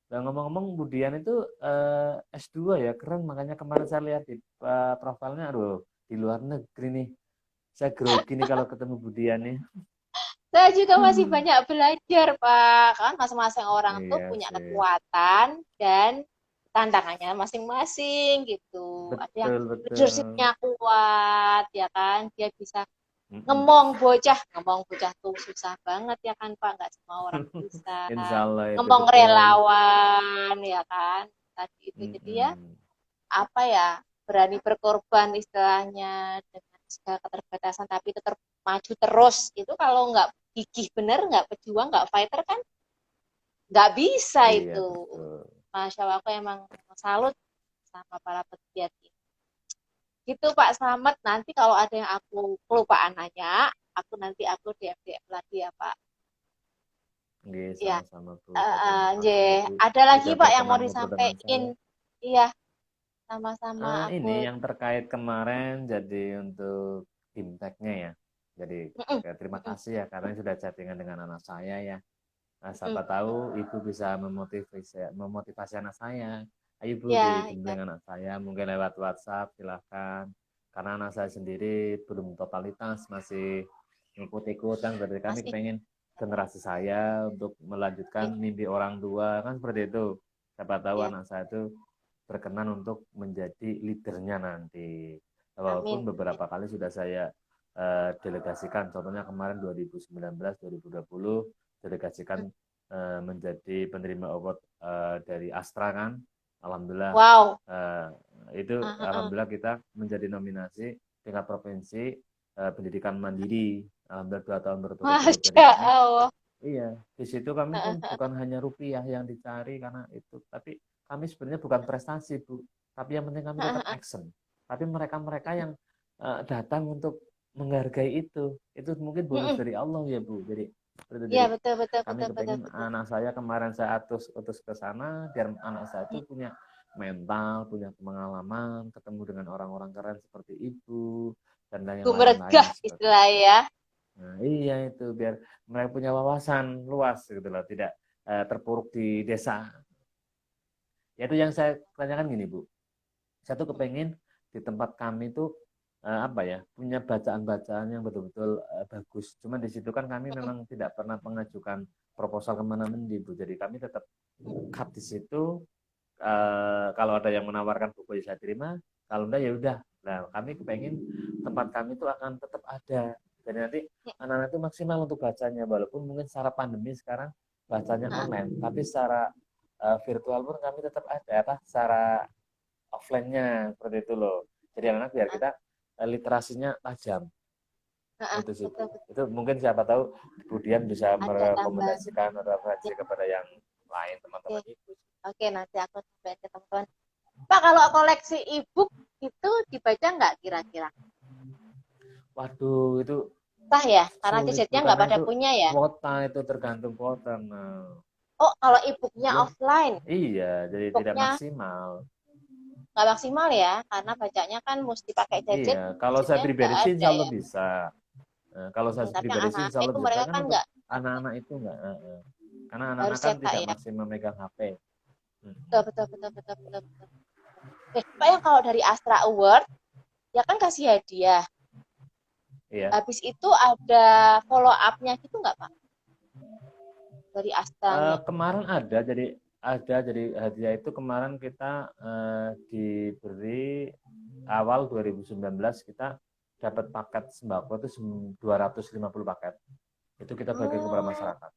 Dan ngomong-ngomong Budian itu S2 ya, keren. Makanya kemarin saya lihat di profilnya, aduh, di luar negeri nih. Saya grogi nih kalau ketemu Budian nih. Saya juga masih banyak belajar, Pak. Kan masing-masing orang tuh Iya punya sih. kekuatan dan tantangannya masing-masing gitu. Ada yang Betul, betul. leadership-nya kuat, ya kan? Dia bisa Mm-mm. ngomong bocah tuh susah banget ya kan, Pak? Nggak semua orang bisa. Insya Allah itu Ngomong betul. relawan, ya kan? Tadi itu jadi ya Mm-mm. apa ya, berani berkorban istilahnya dengan segala keterbatasan tapi tetap maju terus. Itu kalau nggak gigih bener, nggak pejuang, nggak fighter kan nggak bisa Iya, itu. betul. Masya Allah, aku emang salut sama para pegiat ini. Gitu Pak Slamet, nanti kalau ada yang aku kelupaan nanya, aku DM lagi ya Pak. Nggih, Ya, sama-sama Bu. Saya terima kasih nggih. Ibu Ada lagi sudah Pak yang mau berkenan ngobrol dengan disampaikan. saya. Iya, sama-sama aku. Ini yang terkait kemarin jadi untuk impact-nya ya. Jadi Mm-mm, ya, terima mm-mm, kasih ya karena sudah chattingan dengan anak saya ya. Nah, mm. siapa tahu Ibu bisa memotivasi anak saya. Ayo Bu Ya, ya. dibimbing anak saya mungkin lewat WhatsApp silahkan. Karena anak saya sendiri belum totalitas masih ikut-ikut kan berarti kami Masih. pengen generasi saya untuk Ya, melanjutkan mimpi orang tua kan seperti itu. Siapa tahu ya. anak saya itu berkenan untuk menjadi leadernya nanti. Amin. Walaupun beberapa kali sudah saya delegasikan, contohnya kemarin 2019-2020 delegasikan menjadi penerima award dari Astra kan, alhamdulillah Wow. eh, itu Ah, ah, ah. alhamdulillah kita menjadi nominasi tingkat provinsi pendidikan mandiri, alhamdulillah 2 tahun berturut-turut. Jadi Masya kami Allah. iya, di situ kami Ah, pun ah, bukan hanya rupiah yang dicari karena itu, tapi kami sebenarnya bukan prestasi, Bu. Tapi yang penting kami ah, tetap ah, ah. action. Tapi mereka-mereka yang datang untuk menghargai itu mungkin bonus Mm-mm. dari Allah ya Bu. Jadi seperti itu. Iya, Jadi betul, betul, kami betul, betul, kepengen betul. anak saya kemarin saya utus ke sana biar anak saya Mm. itu punya mental, punya pengalaman, ketemu dengan orang-orang keren seperti ibu dan yang lain-lain Gumergah seperti istilah itu. ya. Nah, iya itu biar mereka punya wawasan luas gitu loh, tidak terpuruk di desa. Ya itu yang saya tanyakan gini Bu. Saya tuh kepengen di tempat kami tuh apa ya punya bacaan-bacaan yang betul-betul bagus. Cuma di situ kan kami Mm-mm. memang tidak pernah mengajukan proposal kemana-mana Bu. Jadi kami tetap cut di situ. Kalau ada yang menawarkan buku ya saya terima. Kalau enggak ya udah. Nah kami kepengen tempat kami itu akan tetap ada. Jadi nanti anak-anak itu maksimal untuk bacanya. Walaupun mungkin secara pandemi sekarang bacanya Ah, online, tapi secara virtual pun kami tetap ada apa secara offline-nya seperti itu loh. Jadi anak-anak biar ah, kita literasinya tajam. ah, Itu sih Bu. betul, betul. Itu mungkin siapa tahu kemudian bisa Ada tambahan. merekomendasikan atau referensi Ya, kepada yang lain teman-teman oke, ibu. oke, nanti aku coba ke teman-teman. Pak, kalau koleksi e-book itu dibaca nggak kira-kira? Waduh, itu Sah ya? Karena sulit Bu gadgetnya nggak karena pada itu punya ya. kuota itu tergantung kuota. Nah, Oh, kalau e-booknya belum offline, iya, jadi tidak e-booknya maksimal. nggak maksimal ya, karena bacanya kan mesti pakai Iya, gadget, kalau saya gadgetnya nggak pribadi sih ada insya Allah ya. bisa. Kalau saya Tapi yang pribadi sih insya anak-anak Allah itu bisa. mereka Kan kan untuk nggak, anak-anak itu enggak. Karena anak-anak harus kan cetak tidak ya. maksimal megang HP. Hmm. Betul, betul, betul, betul, betul, betul. Pak, yang kalau dari Astra Award, ya kan kasih hadiah. Iya. Habis itu ada follow up-nya gitu nggak Pak? Dari Astranya. Kemarin jadi hadiah itu kemarin kita diberi awal 2019 kita dapat paket sembako itu 250 paket. Itu kita bagi kepada Oh, masyarakat.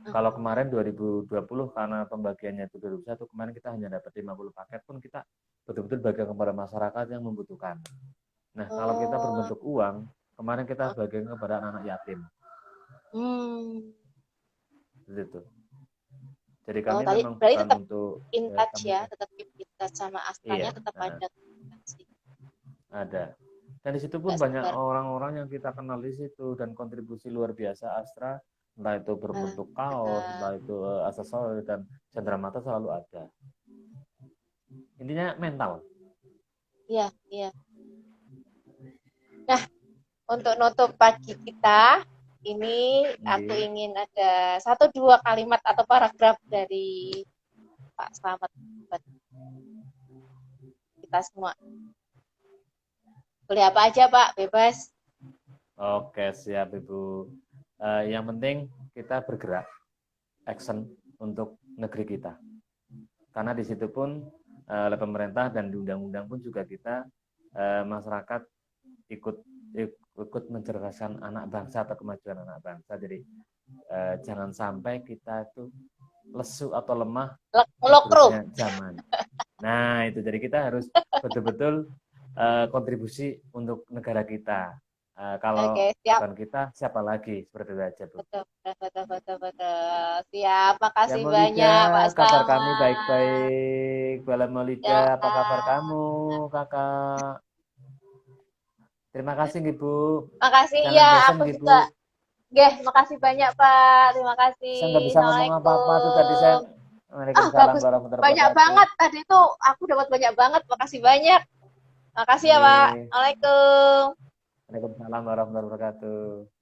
Kalau kemarin 2020 karena pembagiannya itu 2001, kemarin kita hanya dapat 50 paket pun kita betul-betul bagi kepada masyarakat yang membutuhkan. Nah, kalau kita oh, berbentuk uang, kemarin kita bagikan kepada anak-anak yatim. hmm. Gitu. Jadi Oh, kami tadi memang berarti bukan tetap untuk in touch kami ya, tetap keep in touch sama Astranya iya, tetap ada komunikasi. ada. Dan di situ pun Nggak banyak sebar. orang-orang yang kita kenal di situ dan kontribusi luar biasa Astra, entah itu berbentuk kaos, Alhamdulillah. entah itu aksesoris dan cenderamata selalu ada. Intinya mental. Iya, iya. Nah, untuk nutup pagi kita, ini aku Nggih. ingin ada satu dua kalimat atau paragraf dari Pak Slamet buat kita semua. Boleh apa aja Pak, bebas. Oke, siap Ibu. Yang penting kita bergerak, action untuk negeri kita. Karena di situ pun oleh pemerintah dan di undang-undang pun juga kita masyarakat ikut ikut mencerdaskan anak bangsa atau kemajuan anak bangsa. Jadi jangan sampai kita itu lesu atau lemah Lokro. bergerusnya zaman. Nah itu jadi kita harus betul-betul kontribusi untuk negara kita. Kalau Oke, siap. bukan kita siapa lagi seperti itu aja Bu. Betul, betul, betul, betul, betul. Siap. Ya Makasih Maulida, banyak Pak kabar kami Slamet. baik-baik. Bala Maulida, Ya, apa kabar kamu, kakak? Terima kasih Ibu. makasih Jangan ya. bosan Aku Ibu. juga. Geh, makasih banyak Pak. Terima kasih. Saya nggak bisa ngomong apa-apa tuh tadi saya. Assalamualaikum. Ah, Waalaikumsalam bagus. warahmatullahi Banyak wabarakatuh. banget. Tadi tuh aku dapat banyak banget. Makasih banyak. Makasih ya Pak. Nggih. Assalamualaikum. Waalaikumsalam warahmatullahi wabarakatuh.